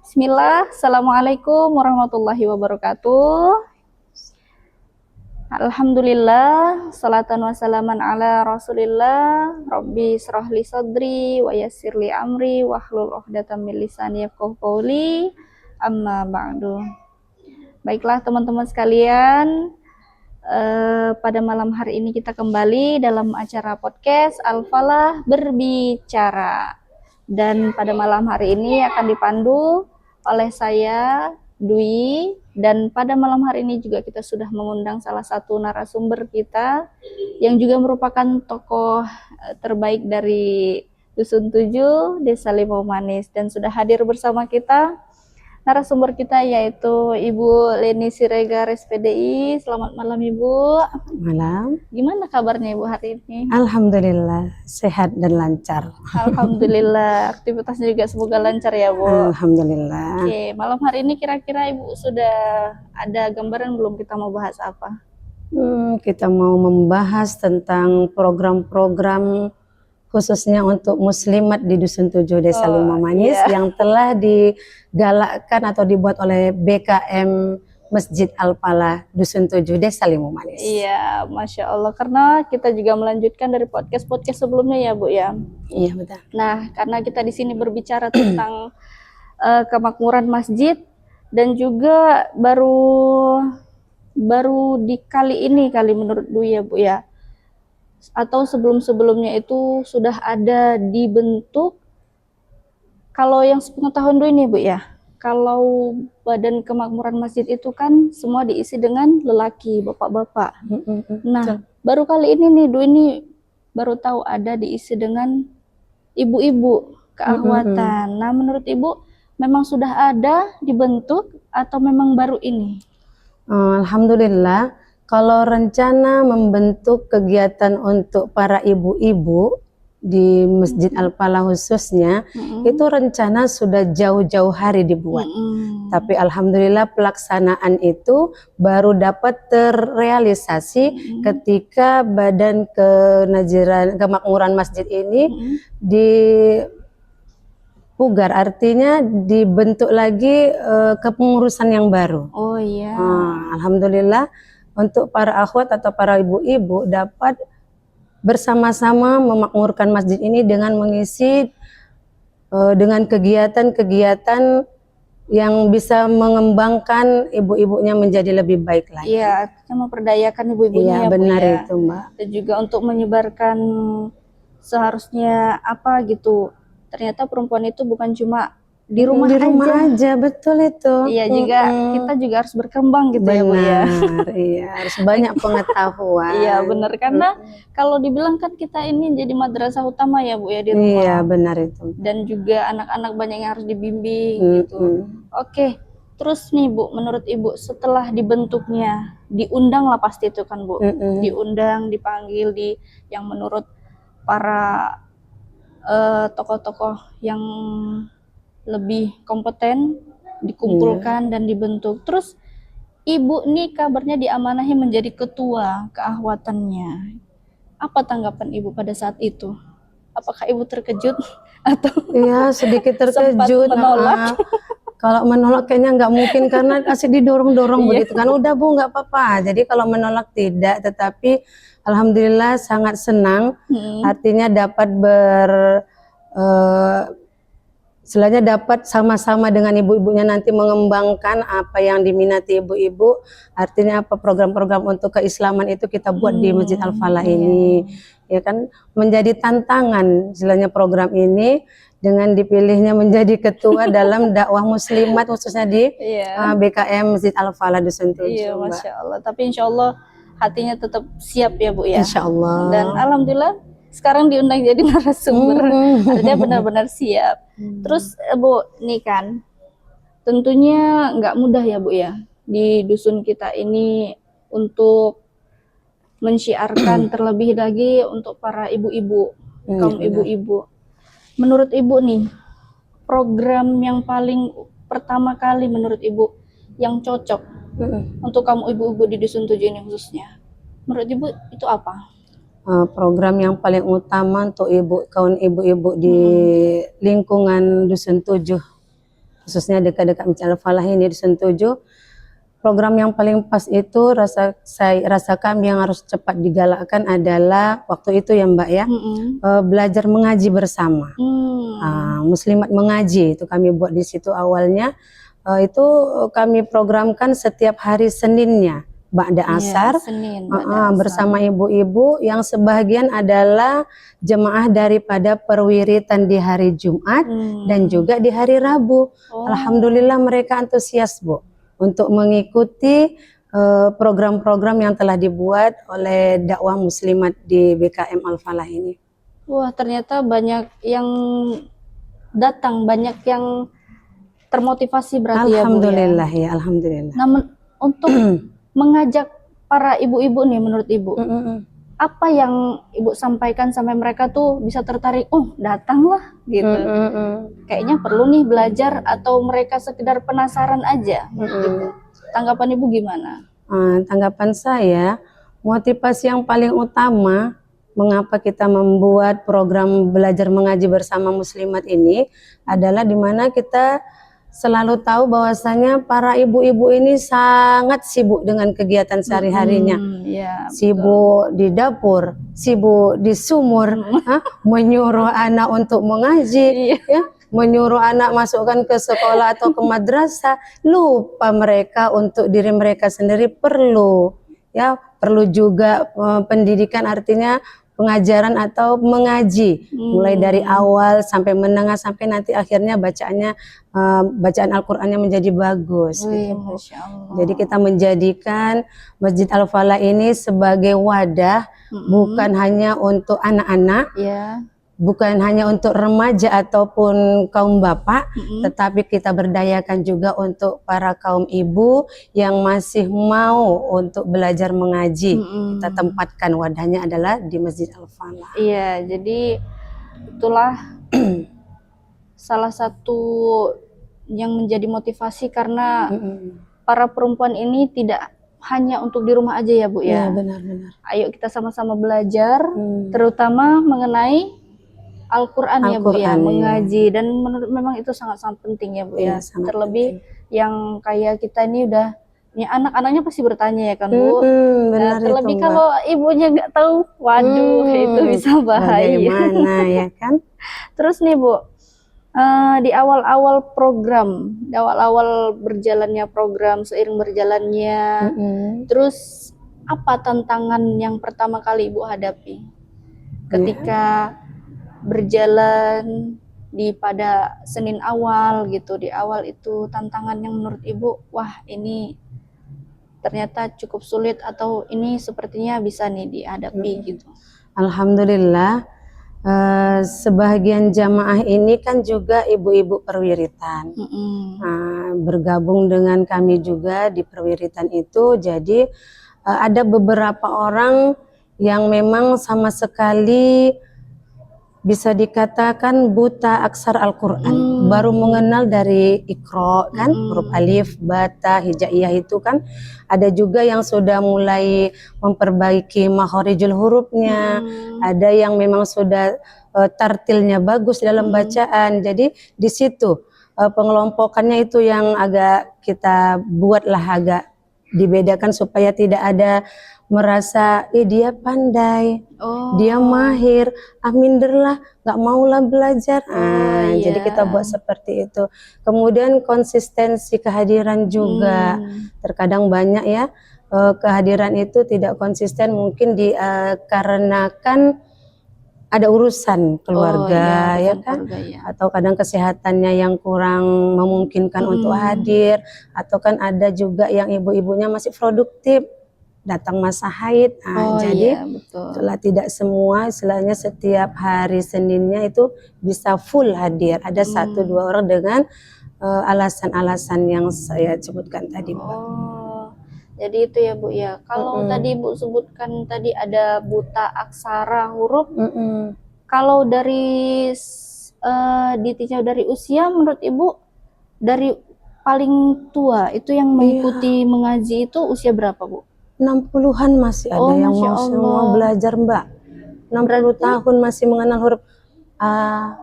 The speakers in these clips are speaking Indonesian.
Bismillah, Assalamualaikum warahmatullahi wabarakatuh. Alhamdulillah, salatan wassalaman ala rasulillah. Rabbi srahli sadri wa yassirli amri wahlul uqdatam min lisani yafqahu qawli. Amma ba'du. Baiklah teman-teman sekalian, pada malam hari ini kita kembali dalam acara podcast Al-Falah Berbicara. Dan pada malam hari ini akan dipandu oleh saya, Dwi, dan pada malam hari ini juga kita sudah mengundang salah satu narasumber kita yang juga merupakan tokoh terbaik dari Dusun 7, Desa Limau Manis, dan sudah hadir bersama kita narasumber kita yaitu Ibu Leni Siregar SPDI. Selamat malam Ibu. Malam. Gimana kabarnya Ibu hari ini? Alhamdulillah sehat dan lancar. Alhamdulillah, aktivitasnya juga semoga lancar ya Bu. Alhamdulillah. Oke, malam hari ini kira-kira Ibu sudah ada gambaran belum kita mau bahas apa? Kita mau membahas tentang program-program khususnya untuk muslimat di Dusun 7 Desa Limau Manis yang telah digalakkan atau dibuat oleh BKM Masjid Al-Falah Dusun 7 Desa Limau Manis. Iya, Masya Allah, karena kita juga melanjutkan dari podcast sebelumnya ya Bu ya. Iya betul. Nah, karena kita di sini berbicara tentang kemakmuran masjid, dan juga baru di kali ini menurut Dwi ya Bu ya, atau sebelum-sebelumnya itu sudah ada dibentuk. Kalau yang sepengetahuan Dwi nih Bu ya, kalau badan kemakmuran masjid itu kan semua diisi dengan lelaki, bapak-bapak. Nah, baru kali ini nih Dwi ini baru tahu ada diisi dengan ibu-ibu keahwatan. Nah, menurut Ibu memang sudah ada dibentuk atau memang baru ini? Alhamdulillah, kalau rencana membentuk kegiatan untuk para ibu-ibu di Masjid Al-Falah khususnya, itu rencana sudah jauh-jauh hari dibuat. Tapi alhamdulillah pelaksanaan itu baru dapat terrealisasi ketika Badan Kemakmuran Masjid ini dipugar, artinya dibentuk lagi kepengurusan yang baru. Oh iya. Alhamdulillah untuk para akhwat atau para ibu-ibu dapat bersama-sama memakmurkan masjid ini dengan mengisi dengan kegiatan-kegiatan yang bisa mengembangkan ibu-ibunya menjadi lebih baik lagi. Iya, kita memperdayakan ibu-ibunya ya, benar Bu, ya. Itu Mbak. Dan juga untuk menyebarkan seharusnya apa gitu. Ternyata perempuan itu bukan cuma di rumah aja, betul itu. Iya, juga kita juga harus berkembang gitu ya Bu ya. Iya, harus banyak pengetahuan. Iya benar, karena kalau dibilang kan kita ini jadi madrasah utama ya Bu ya di rumah. Iya benar itu. Dan juga anak-anak banyak yang harus dibimbing gitu. Oke, terus nih Bu, menurut Ibu setelah dibentuknya, diundang lah pasti itu kan Bu, diundang, dipanggil yang menurut para tokoh-tokoh yang lebih kompeten dikumpulkan dan dibentuk. Terus Ibu nih kabarnya diamanahi menjadi ketua keahwatannya. Apa tanggapan Ibu pada saat itu? Apakah Ibu terkejut atau sedikit terkejut? Sempat menolak? Kalau menolak kayaknya nggak mungkin karena kasih didorong-dorong begitu kan. Udah Bu, nggak apa-apa. Jadi kalau menolak tidak, tetapi alhamdulillah sangat senang. Artinya dapat istilahnya dapat sama-sama dengan ibu-ibunya nanti mengembangkan apa yang diminati ibu-ibu. Artinya apa, program-program untuk keislaman itu kita buat di Masjid Al-Falah ini. Ya kan, menjadi tantangan istilahnya program ini dengan dipilihnya menjadi ketua dalam dakwah muslimat khususnya di BKM Masjid Al-Falah Dusun 7. Iya, Masya Allah. Tapi insya Allah hatinya tetap siap ya Bu ya. Insya Allah. Dan alhamdulillah sekarang diundang jadi narasumber, artinya benar-benar siap. Terus Bu, nih kan tentunya nggak mudah ya Bu ya di dusun kita ini untuk mensyiarkan terlebih lagi untuk para ibu-ibu, kaum ibu-ibu. Menurut Ibu nih, program yang paling pertama kali menurut Ibu yang cocok untuk kaum ibu-ibu di Dusun 7 ini khususnya, menurut Ibu itu apa? Program yang paling utama untuk kaum ibu-ibu di lingkungan Dusun 7 khususnya dekat-dekat Masjid Al-Falah ini di Sentuju. Program yang paling pas itu rasa kami yang harus cepat digalakkan adalah waktu itu ya Mbak ya, belajar mengaji bersama. Muslimat mengaji itu kami buat di situ awalnya. Itu kami programkan setiap hari Seninnya Ba'da Asar, Senin, Ba'da Asar. bersama ibu-ibu yang sebagian adalah jemaah daripada perwiritan di hari Jumat dan juga di hari Rabu. Alhamdulillah mereka antusias Bu untuk mengikuti program-program yang telah dibuat oleh dakwah muslimat di BKM Al-Falah ini. Wah, ternyata banyak yang datang, banyak yang termotivasi berarti Alhamdulillah ya Bu ya. Alhamdulillah. Namun untuk mengajak para ibu-ibu nih menurut Ibu, apa yang Ibu sampaikan sampai mereka tuh bisa tertarik, oh datanglah gitu. Kayaknya perlu nih belajar, atau mereka sekedar penasaran aja gitu. Tanggapan Ibu gimana? Tanggapan saya, motivasi yang paling utama mengapa kita membuat program belajar mengaji bersama muslimat ini adalah dimana kita selalu tahu bahwasanya para ibu-ibu ini sangat sibuk dengan kegiatan sehari-harinya. Sibuk di dapur, sibuk di sumur, menyuruh anak untuk mengaji, ya, menyuruh anak masukkan ke sekolah atau ke madrasah. Lupa mereka untuk diri mereka sendiri perlu, ya, perlu juga pendidikan, artinya pengajaran atau mengaji mulai dari awal sampai menengah sampai nanti akhirnya bacaannya bacaan Al-Qur'annya menjadi bagus gitu. Masya Allah. Jadi kita menjadikan Masjid Al-Falah ini sebagai wadah bukan hanya untuk anak-anak, bukan hanya untuk remaja ataupun kaum bapak, tetapi kita berdayakan juga untuk para kaum ibu yang masih mau untuk belajar mengaji. Kita tempatkan wadahnya adalah di Masjid Al-Falah. Iya, jadi itulah salah satu yang menjadi motivasi karena para perempuan ini tidak hanya untuk di rumah aja ya Bu ya. Benar-benar. Ayo kita sama-sama belajar, terutama mengenai Al-Quran ya Bu ya, mengaji, dan menurut memang itu sangat-sangat penting ya Bu ya. Terlebih penting. Yang kayak kita ini udah punya anak-anaknya pasti bertanya ya kan Bu. Nah, terlebih itu, kalau ibunya nggak tahu, waduh itu bisa bahaya. Bagaimana ya kan? Terus nih Bu, di awal-awal program, di awal-awal berjalannya program, seiring berjalannya, terus apa tantangan yang pertama kali Ibu hadapi ketika berjalan pada Senin awal gitu, di awal itu tantangan yang menurut Ibu, wah ini ternyata cukup sulit atau ini sepertinya bisa nih dihadapi gitu. Alhamdulillah, sebagian jamaah ini kan juga ibu-ibu perwiritan, bergabung dengan kami juga di perwiritan itu. Jadi ada beberapa orang yang memang sama sekali bisa dikatakan buta aksar Al-Quran, baru mengenal dari Iqra kan, huruf alif, bata, hijaiyah itu kan. Ada juga yang sudah mulai memperbaiki makharijul hurufnya, ada yang memang sudah tartilnya bagus dalam bacaan. Jadi di situ pengelompokannya itu yang agak kita buatlah agak dibedakan supaya tidak ada merasa dia pandai, dia mahir, minderlah, nggak maulah belajar. Jadi kita buat seperti itu. Kemudian konsistensi kehadiran juga, terkadang banyak ya kehadiran itu tidak konsisten, mungkin dikarenakan ada urusan keluarga, ya kan, atau kadang kesehatannya yang kurang memungkinkan untuk hadir, atau kan ada juga yang ibu-ibunya masih produktif, datang masa haid. Jadi itulah tidak semua, istilahnya setiap hari Seninnya itu bisa full hadir. Ada 1-2 orang dengan alasan-alasan yang saya sebutkan tadi, Pak. Jadi itu ya Bu ya. Kalau tadi Ibu sebutkan tadi ada buta aksara huruf. Kalau dari ditinjau dari usia, menurut Ibu dari paling tua itu yang mengikuti mengaji itu usia berapa Bu? 60-an masih ada yang mau belajar Mbak. 60 tahun masih mengenal huruf A,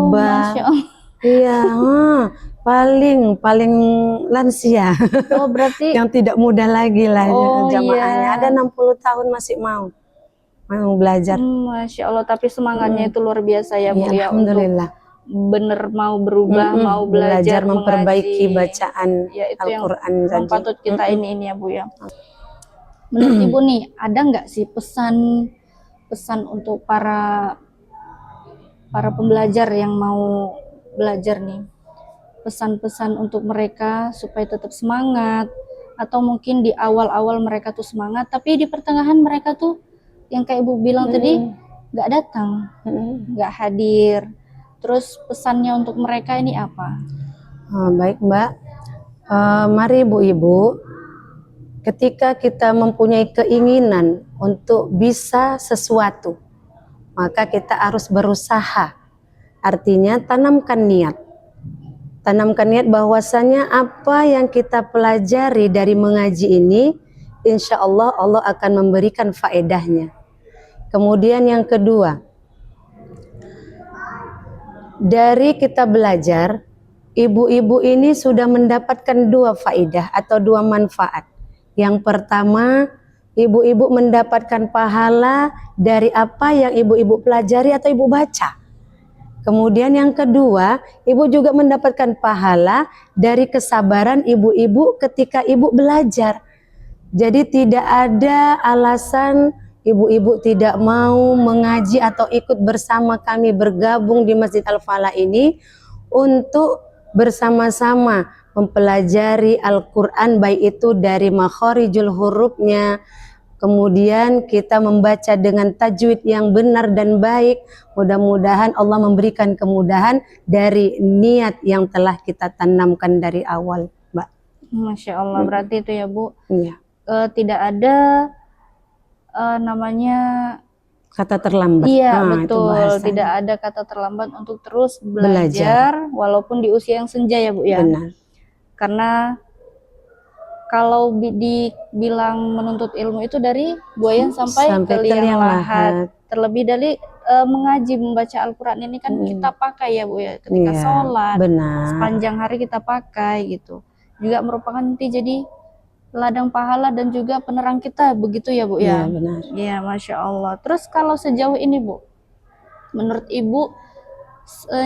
Ba. Masya Allah. Iya, paling lansia. Oh, berarti Yang tidak muda lagi lah oh jamaahnya. iya. Ada 60 tahun masih mau belajar. Masya Allah, tapi semangatnya itu luar biasa ya Bu Ya, ya untuk alhamdulillah. bener mau berubah, mau belajar memperbaiki mengaji. bacaan Ya itu yang Al-Quran memang tadi. patut kita ini ya Bu ya. Menurut Ibu nih, ada nggak sih pesan untuk para pembelajar yang mau belajar nih? Pesan-pesan untuk mereka supaya tetap semangat, atau mungkin di awal-awal mereka tuh semangat tapi di pertengahan mereka tuh yang kayak Ibu bilang tadi nggak datang, nggak hadir. Terus pesannya untuk mereka ini apa? Baik Mbak, mari ibu-ibu, ketika kita mempunyai keinginan untuk bisa sesuatu, maka kita harus berusaha. Artinya tanamkan niat. Tanamkan niat bahwasanya apa yang kita pelajari dari mengaji ini, insya Allah Allah akan memberikan faedahnya. Kemudian yang kedua, dari kita belajar, ibu-ibu ini sudah mendapatkan dua faedah atau dua manfaat. Yang pertama, ibu-ibu mendapatkan pahala dari apa yang ibu-ibu pelajari atau ibu baca. Kemudian yang kedua, ibu juga mendapatkan pahala dari kesabaran ibu-ibu ketika ibu belajar. Jadi tidak ada alasan ibu-ibu tidak mau mengaji atau ikut bersama kami bergabung di Masjid Al-Falah ini untuk bersama-sama mempelajari Al-Quran, baik itu dari makharijul hurufnya, kemudian kita membaca dengan tajwid yang benar dan baik. Mudah-mudahan Allah memberikan kemudahan dari niat yang telah kita tanamkan dari awal, Mbak. Masya Allah, berarti itu ya Bu. Iya. Tidak ada namanya Kata terlambat. iya Itu betul, bahasa. tidak ada kata terlambat untuk terus belajar walaupun di usia yang senja ya Bu ya. Benar. Karena kalau dibilang menuntut ilmu itu dari buayan sampai ke liang lahat. Terlebih dari mengaji, membaca Al-Quran ini kan kita pakai ya Bu ya, ketika sholat, sepanjang hari kita pakai gitu. Juga merupakan nanti jadi ladang pahala dan juga penerang kita, begitu ya Bu ya? Iya benar. Iya, Masya Allah. Terus kalau sejauh ini Bu, menurut Ibu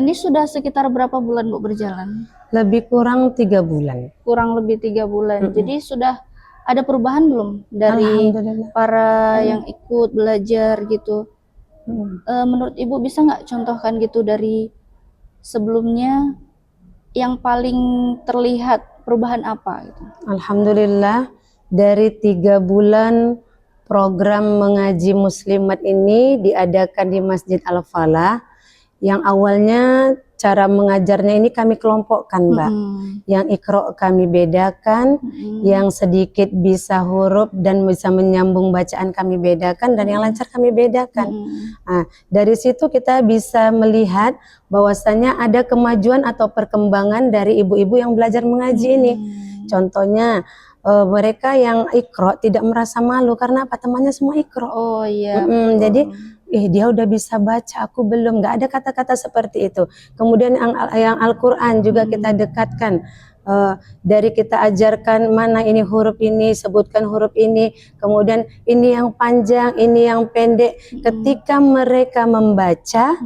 ini sudah sekitar berapa bulan Bu berjalan? Lebih kurang 3 bulan. Kurang lebih 3 bulan. Jadi sudah ada perubahan belum dari para yang ikut belajar gitu? Menurut Ibu bisa nggak contohkan gitu dari sebelumnya yang paling terlihat perubahan apa gitu? Alhamdulillah, dari 3 bulan program mengaji muslimat ini diadakan di Masjid Al-Falah. Yang awalnya cara mengajarnya ini kami kelompokkan Mbak. Yang Iqra kami bedakan, yang sedikit bisa huruf dan bisa menyambung bacaan kami bedakan, dan yang lancar kami bedakan. Nah, dari situ kita bisa melihat bahwasanya ada kemajuan atau perkembangan dari ibu-ibu yang belajar mengaji ini. Contohnya mereka yang Iqra tidak merasa malu karena apa, temannya semua Iqra. Oh iya. Jadi dia udah bisa baca, aku belum. Nggak ada kata-kata seperti itu. Kemudian yang Al-Quran juga kita dekatkan. Dari kita ajarkan mana ini huruf ini, sebutkan huruf ini, kemudian ini yang panjang, ini yang pendek. Ketika mereka membaca,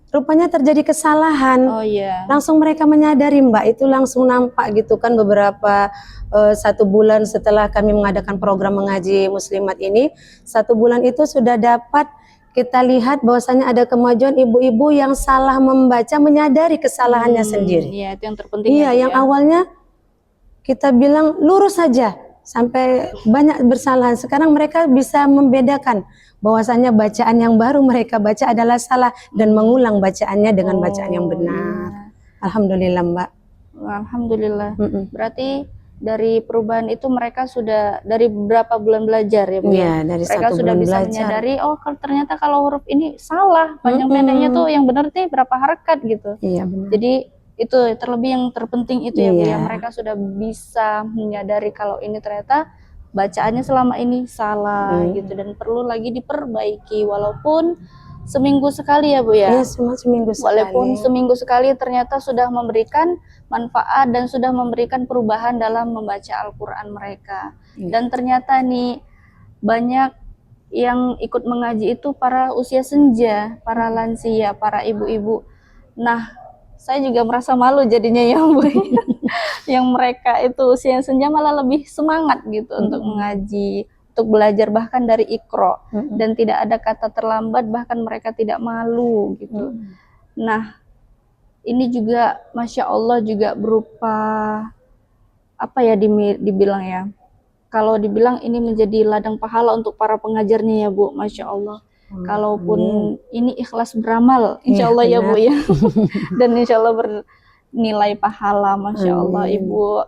rupanya terjadi kesalahan. Oh iya. Langsung mereka menyadari Mbak, itu langsung nampak gitu kan. Beberapa 1 bulan setelah kami mengadakan program mengaji muslimat ini, 1 bulan itu sudah dapat kita lihat bahwasanya ada kemajuan ibu-ibu yang salah membaca menyadari kesalahannya sendiri. Iya, itu yang terpenting. Iya, yang awalnya kita bilang lurus saja sampai banyak bersalahan. Sekarang mereka bisa membedakan bahwasanya bacaan yang baru mereka baca adalah salah dan mengulang bacaannya dengan bacaan yang benar. Alhamdulillah Mbak. Alhamdulillah. Berarti dari perubahan itu mereka sudah dari berapa bulan belajar ya Bu? Iya, dari mereka 1 sudah bulan bisa belajar. menyadari, oh ternyata kalau huruf ini salah, panjang pendeknya tuh yang benar nih berapa harakat gitu. Iya benar. Jadi itu terlebih yang terpenting itu ya Bu ya, mereka sudah bisa menyadari kalau ini ternyata bacaannya selama ini salah gitu dan perlu lagi diperbaiki, walaupun seminggu sekali ya Bu ya. Iya, cuma seminggu Walaupun sekali. seminggu sekali ternyata sudah memberikan manfaat dan sudah memberikan perubahan dalam membaca Al-Quran mereka. Iya. Dan ternyata nih banyak yang ikut mengaji itu para usia senja, para lansia, para ibu-ibu. Nah, saya juga merasa malu jadinya ya Bu. Yang mereka itu usia senja malah lebih semangat gitu untuk mengaji, untuk belajar bahkan dari Iqra, dan tidak ada kata terlambat, bahkan mereka tidak malu gitu. Nah, ini juga Masya Allah juga berupa apa ya dibilang ya, kalau dibilang ini menjadi ladang pahala untuk para pengajarnya ya Bu, Masya Allah. Kalaupun ini ikhlas beramal, Insya Allah ya Bu ya, dan Insya Allah bernilai pahala, Masya Allah. Ibu,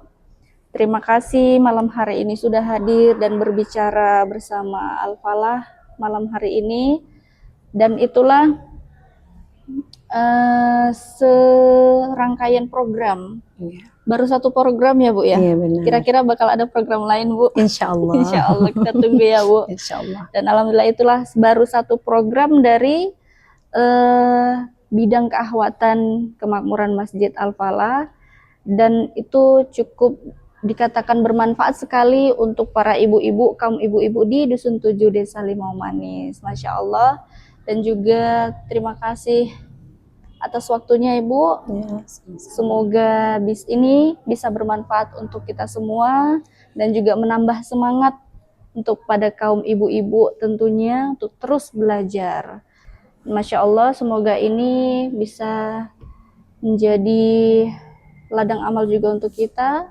terima kasih malam hari ini sudah hadir dan berbicara bersama Al-Falah malam hari ini. Dan itulah serangkaian program. Baru satu program ya Bu ya. Iya, benar. Kira-kira bakal ada program lain Bu. Insya Allah. Insya Allah kita tunggu ya Bu. Insya Allah. Dan alhamdulillah itulah baru satu program dari bidang keahwatan kemakmuran Masjid Al-Falah, dan itu cukup dikatakan bermanfaat sekali untuk para ibu-ibu, kaum ibu-ibu di Dusun 7 Desa Limau Manis. Masya Allah. Dan juga terima kasih atas waktunya Ibu. Ya, Semoga bis ini bisa bermanfaat untuk kita semua dan juga menambah semangat untuk pada kaum ibu-ibu tentunya untuk terus belajar. Masya Allah, semoga ini bisa menjadi ladang amal juga untuk kita.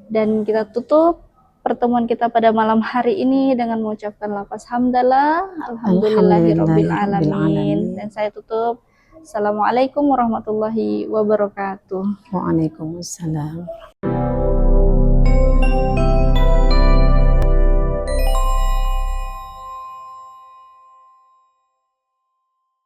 Dan kita tutup pertemuan kita pada malam hari ini dengan mengucapkan lafaz hamdalah, alhamdulillahirabbil alamin. Dan saya tutup. Assalamualaikum warahmatullahi wabarakatuh. Waalaikumsalam.